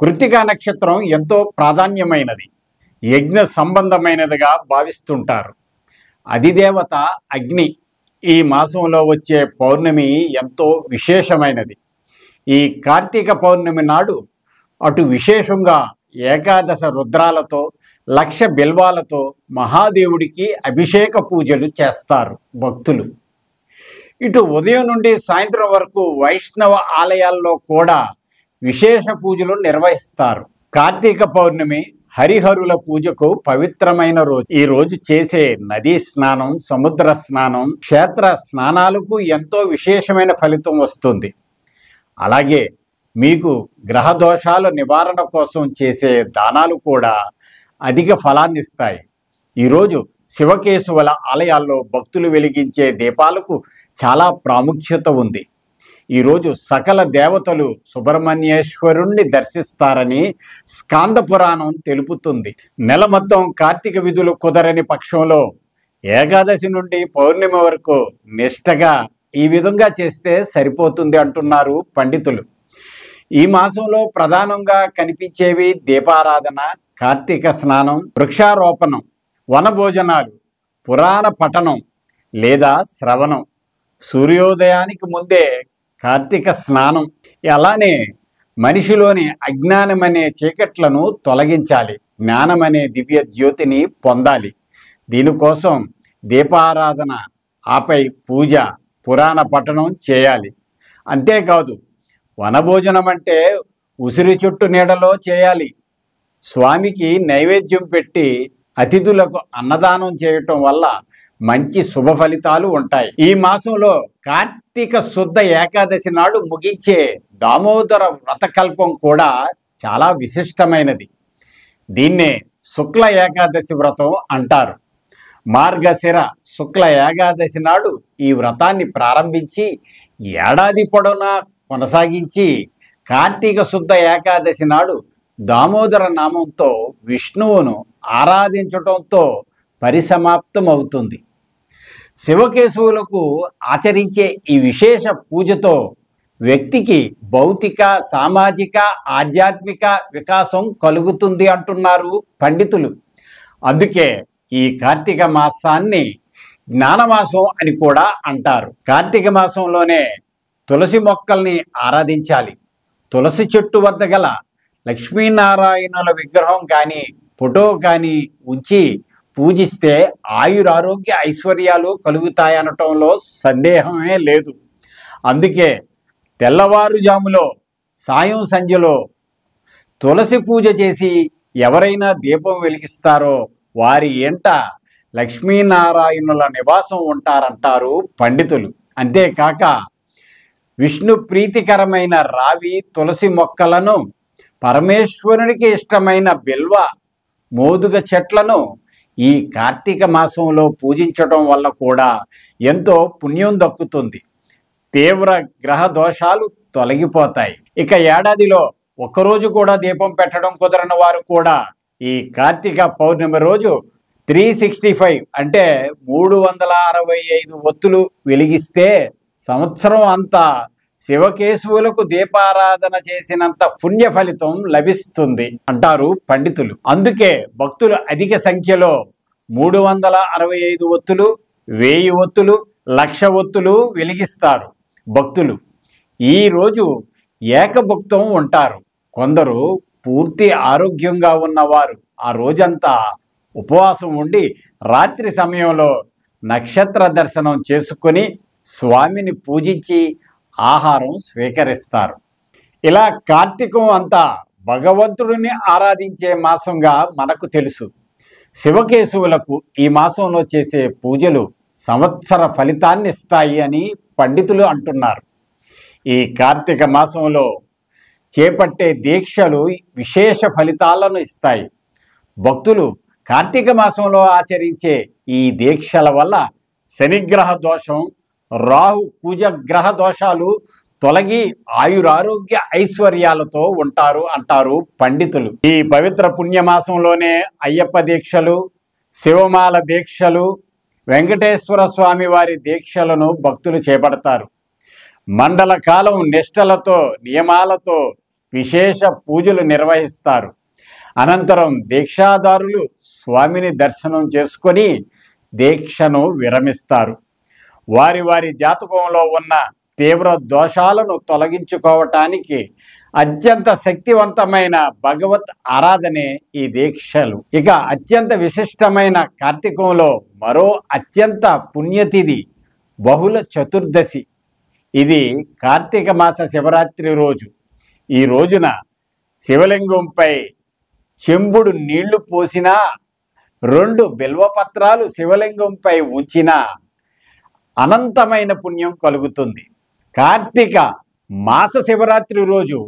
కృత్తికా నక్షత్రం ఎంతో ప్రాధాన్యమైనది, యజ్ఞ సంబంధమైనదిగా భావిస్తుంటారు. అధిదేవత అగ్ని. ఈ మాసంలో వచ్చే పౌర్ణమి ఎంతో విశేషమైనది. ఈ కార్తీక పౌర్ణమి నాడు అటు విశేషంగా ఏకాదశ రుద్రాలతో, లక్ష బిల్వాలతో మహాదేవుడికి అభిషేక పూజలు చేస్తారు భక్తులు. ఇటు ఉదయం నుండి సాయంత్రం వరకు వైష్ణవ ఆలయాల్లో కూడా విశేష పూజలు నిర్వహిస్తారు. కార్తీక పౌర్ణమి హరిహరుల పూజకు పవిత్రమైన రోజు. ఈ రోజు చేసే నదీ స్నానం, సముద్ర స్నానం, క్షేత్ర స్నానాలకు ఎంతో విశేషమైన ఫలితం వస్తుంది. అలాగే మీకు గ్రహ దోషాల నివారణ కోసం చేసే దానాలు కూడా అధిక ఫలాన్ని ఇస్తాయి. ఈరోజు శివకేశవుల ఆలయాల్లో భక్తులు వెలిగించే దీపాలకు చాలా ప్రాముఖ్యత ఉంది. ఈరోజు సకల దేవతలు సుబ్రహ్మణ్యేశ్వరుణ్ణి దర్శిస్తారని స్కాంద పురాణం తెలుపుతుంది. నెల మొత్తం కార్తీక విధులు కుదరని పక్షంలో ఏకాదశి నుండి పౌర్ణమి వరకు నిష్టగా ఈ విధంగా చేస్తే సరిపోతుంది అంటున్నారు పండితులు. ఈ మాసంలో ప్రధానంగా కనిపించేవి దీపారాధన, కార్తీక స్నానం, వృక్షారోపణం, వనభోజనాలు, పురాణ పఠనం లేదా శ్రవణం, సూర్యోదయానికి ముందే కార్తీక స్నానం. అలానే మనిషిలోని అజ్ఞానమనే చీకట్లను తొలగించాలి, జ్ఞానమనే దివ్య జ్యోతిని పొందాలి. దీనికోసం దీపారాధన, ఆపై పూజ, పురాణ పఠనం చేయాలి. అంతేకాదు వనభోజనం అంటే ఉసిరి చెట్టు నీడలో చేయాలి. స్వామికి నైవేద్యం పెట్టి అతిథులకు అన్నదానం చేయటం వల్ల మంచి శుభ ఫలితాలు ఉంటాయి. ఈ మాసంలో కార్తీక శుద్ధ ఏకాదశి నాడు ముగించే దామోదర వ్రతకల్పం కూడా చాలా విశిష్టమైనది. దీన్నే శుక్ల ఏకాదశి వ్రతం అంటారు. మార్గశిర శుక్ల ఏకాదశి నాడు ఈ వ్రతాన్ని ప్రారంభించి ఏడాది పొడవునా కొనసాగించి కార్తీక శుద్ధ ఏకాదశి నాడు దామోదర నామంతో విష్ణువును ఆరాధించటంతో పరిసమాప్తం అవుతుంది. శివకేశవులకు ఆచరించే ఈ విశేష పూజతో వ్యక్తికి భౌతిక, సామాజిక, ఆధ్యాత్మిక వికాసం కలుగుతుంది అంటున్నారు పండితులు. అందుకే ఈ కార్తీక మాసాన్ని జ్ఞానమాసం అని కూడా అంటారు. కార్తీక మాసంలోనే తులసి మొక్కల్ని ఆరాధించాలి. తులసి చెట్టు వద్ద గల లక్ష్మీనారాయణుల విగ్రహం కానీ, ఫోటో కానీ ఉంచి పూజిస్తే ఆయురారోగ్య ఐశ్వర్యాలు కలుగుతాయనటంలో సందేహమే లేదు. అందుకే తెల్లవారుజాములో, సాయం సంధ్యలో తులసి పూజ చేసి ఎవరైనా దీపం వెలిగిస్తారో వారి ఎంట లక్ష్మీనారాయణుల నివాసం ఉంటారంటారు పండితులు. అంతేకాక విష్ణు ప్రీతికరమైన రావి, తులసి మొక్కలను, పరమేశ్వరునికి ఇష్టమైన బిల్వ, మోదుగ చెట్లను ఈ కార్తీక మాసంలో పూజించడం వల్ల కూడా ఎంతో పుణ్యం దక్కుతుంది. తీవ్ర గ్రహ దోషాలు తొలగిపోతాయి. ఇక ఏడాదిలో ఒక్కరోజు కూడా దీపం పెట్టడం కుదరని వారు కూడా ఈ కార్తీక పౌర్ణమి రోజు 365 అంటే 365 ఒత్తులు వెలిగిస్తే సంవత్సరం అంతా శివకేశవులకు దీపారాధన చేసినంత పుణ్య ఫలితం లభిస్తుంది అంటారు పండితులు. అందుకే భక్తులు అధిక సంఖ్యలో 365 ఒత్తులు, 1000 ఒత్తులు, 1,00,000 ఒత్తులు వెలిగిస్తారు. భక్తులు ఈ రోజు ఏకభుక్తం ఉంటారు. కొందరు పూర్తి ఆరోగ్యంగా ఉన్నవారు ఆ రోజంతా ఉపవాసం ఉండి రాత్రి సమయంలో నక్షత్ర దర్శనం చేసుకొని స్వామిని పూజించి ఆహారం స్వీకరిస్తారు. ఇలా కార్తీకం అంతా భగవంతుడిని ఆరాధించే మాసంగా మనకు తెలుసు. శివకేశవులకు ఈ మాసంలో చేసే పూజలు సంవత్సర ఫలితాన్ని ఇస్తాయి అని పండితులు అంటున్నారు. ఈ కార్తీక మాసంలో చేపట్టే దీక్షలు విశేష ఫలితాలను ఇస్తాయి. భక్తులు కార్తీక మాసంలో ఆచరించే ఈ దీక్షల వల్ల శనిగ్రహ దోషం, రాహు కుజ గ్రహ దోషాలు తొలగి ఆయురారోగ్య ఐశ్వర్యాలతో ఉంటారు అంటారు పండితులు. ఈ పవిత్ర పుణ్యమాసంలోనే అయ్యప్ప దీక్షలు, శివమాల దీక్షలు, వెంకటేశ్వర స్వామి వారి దీక్షలను భక్తులు చేపడతారు. మండల కాలం నిష్టలతో, నియమాలతో విశేష పూజలు నిర్వహిస్తారు. అనంతరం దీక్షాదారులు స్వామిని దర్శనం చేసుకొని దీక్షను విరమిస్తారు. వారి వారి జాతకంలో ఉన్న తీవ్ర దోషాలను తొలగించుకోవటానికి అత్యంత శక్తివంతమైన భగవత్ ఆరాధనే ఈ దీక్షలు. ఇక అత్యంత విశిష్టమైన కార్తీకంలో మరో అత్యంత పుణ్యతిథి బహుళ చతుర్దశి. ఇది కార్తీక మాస శివరాత్రి రోజు. ఈ రోజున శివలింగంపై చెంబుడు నీళ్లు పోసినా, 2 బిల్వపత్రాలు శివలింగంపై ఉంచినా అనంతమైన పుణ్యం కలుగుతుంది. కార్తీక మాస శివరాత్రి రోజు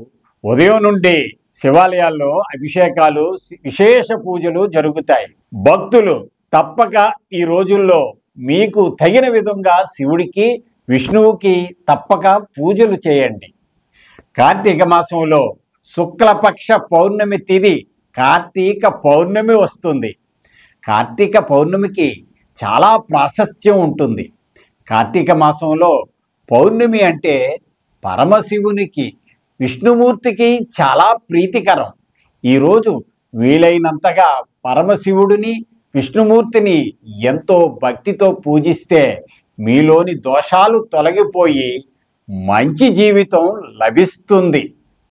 ఉదయం నుండి శివాలయాల్లో అభిషేకాలు, విశేష పూజలు జరుగుతాయి. భక్తులు తప్పక ఈ రోజుల్లో మీకు తగిన విధంగా శివుడికి, విష్ణువుకి తప్పక పూజలు చేయండి. కార్తీక మాసంలో శుక్లపక్ష పౌర్ణమి తిథి కార్తీక పౌర్ణమి వస్తుంది. కార్తీక పౌర్ణమికి చాలా ప్రాశస్త్యం ఉంటుంది. కార్తీక మాసంలో పౌర్ణమి అంటే పరమశివునికి, విష్ణుమూర్తికి చాలా ప్రీతికరం. ఈరోజు వీలైనంతగా పరమశివుడిని, విష్ణుమూర్తిని ఎంతో భక్తితో పూజిస్తే మీలోని దోషాలు తొలగిపోయి మంచి జీవితం లభిస్తుంది.